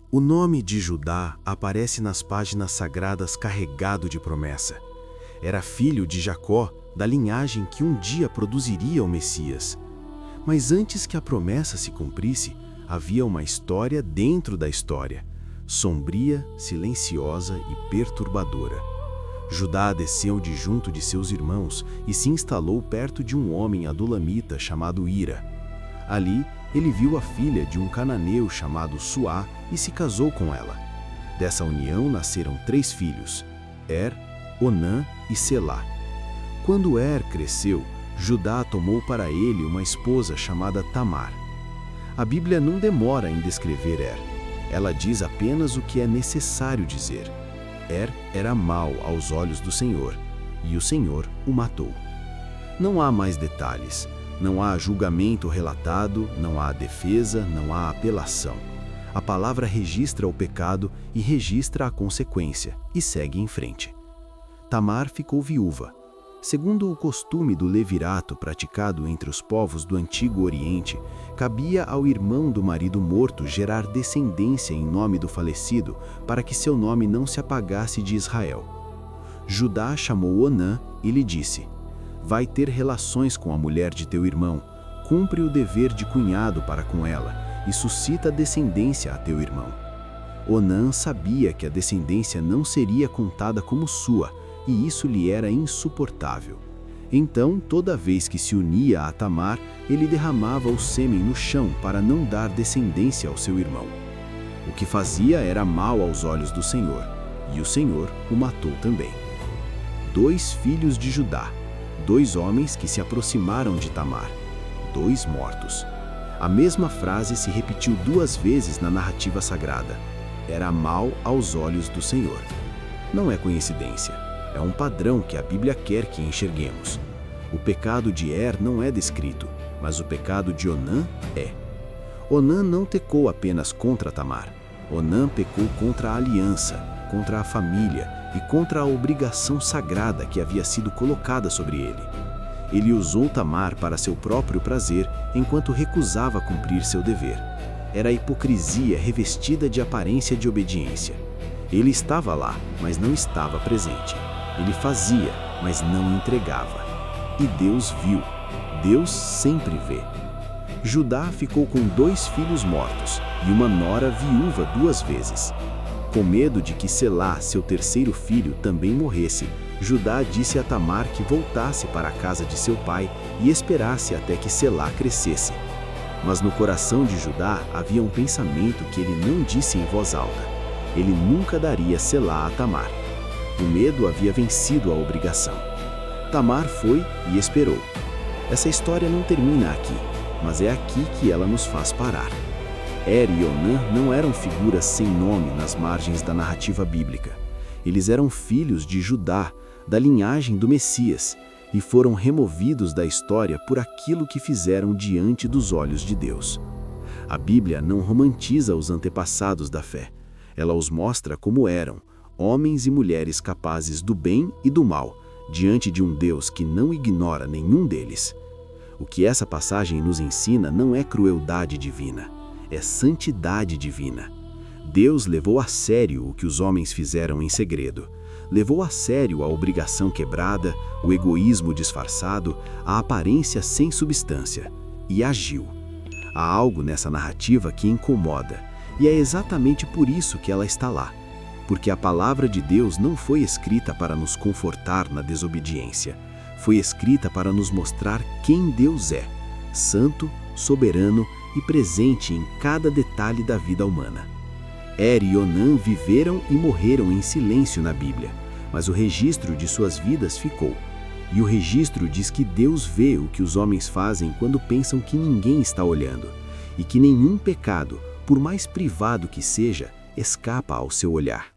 O nome de Judá aparece nas páginas sagradas carregado de promessa. Era filho de Jacó, da linhagem que um dia produziria o Messias. Mas antes que a promessa se cumprisse, havia uma história dentro da história, sombria, silenciosa e perturbadora. Judá desceu de junto de seus irmãos e se instalou perto de um homem adulamita chamado Ira. Ali, ele viu a filha de um cananeu chamado Suá e se casou com ela. Dessa união nasceram 3 filhos, Er, Onã e Selá. Quando Er cresceu, Judá tomou para ele uma esposa chamada Tamar. A Bíblia não demora em descrever Er. Ela diz apenas o que é necessário dizer. Er era mau aos olhos do Senhor, e o Senhor o matou. Não há mais detalhes. Não há julgamento relatado, não há defesa, não há apelação. A palavra registra o pecado e registra a consequência, e segue em frente. Tamar ficou viúva. Segundo o costume do levirato praticado entre os povos do Antigo Oriente, cabia ao irmão do marido morto gerar descendência em nome do falecido para que seu nome não se apagasse de Israel. Judá chamou Onã e lhe disse: vai ter relações com a mulher de teu irmão, cumpre o dever de cunhado para com ela, e suscita descendência a teu irmão. Onã sabia que a descendência não seria contada como sua, e isso lhe era insuportável. Então, toda vez que se unia a Tamar, ele derramava o sêmen no chão para não dar descendência ao seu irmão. O que fazia era mal aos olhos do Senhor, e o Senhor o matou também. 2 filhos de Judá, 2 homens que se aproximaram de Tamar, 2 mortos. A mesma frase se repetiu 2 vezes na narrativa sagrada. Era mal aos olhos do Senhor. Não é coincidência, é um padrão que a Bíblia quer que enxerguemos. O pecado de Er não é descrito, mas o pecado de Onã é. Onã não pecou apenas contra Tamar. Onã pecou contra a aliança, contra a família e contra a obrigação sagrada que havia sido colocada sobre ele. Ele usou Tamar para seu próprio prazer, enquanto recusava cumprir seu dever. Era a hipocrisia revestida de aparência de obediência. Ele estava lá, mas não estava presente. Ele fazia, mas não entregava. E Deus viu. Deus sempre vê. Judá ficou com 2 filhos mortos e uma nora viúva 2 vezes. Com medo de que Selá, seu terceiro filho, também morresse, Judá disse a Tamar que voltasse para a casa de seu pai e esperasse até que Selá crescesse. Mas no coração de Judá havia um pensamento que ele não disse em voz alta. Ele nunca daria Selá a Tamar. O medo havia vencido a obrigação. Tamar foi e esperou. Essa história não termina aqui, mas é aqui que ela nos faz parar. Er e Onã não eram figuras sem nome nas margens da narrativa bíblica. Eles eram filhos de Judá, da linhagem do Messias, e foram removidos da história por aquilo que fizeram diante dos olhos de Deus. A Bíblia não romantiza os antepassados da fé. Ela os mostra como eram, homens e mulheres capazes do bem e do mal, diante de um Deus que não ignora nenhum deles. O que essa passagem nos ensina não é crueldade divina, é santidade divina. Deus levou a sério o que os homens fizeram em segredo. Levou a sério a obrigação quebrada, o egoísmo disfarçado, a aparência sem substância, e agiu. Há algo nessa narrativa que incomoda, e é exatamente por isso que ela está lá. Porque a palavra de Deus não foi escrita para nos confortar na desobediência. Foi escrita para nos mostrar quem Deus é, santo, soberano e presente em cada detalhe da vida humana. Er e Onã viveram e morreram em silêncio na Bíblia, mas o registro de suas vidas ficou. E o registro diz que Deus vê o que os homens fazem quando pensam que ninguém está olhando, e que nenhum pecado, por mais privado que seja, escapa ao seu olhar.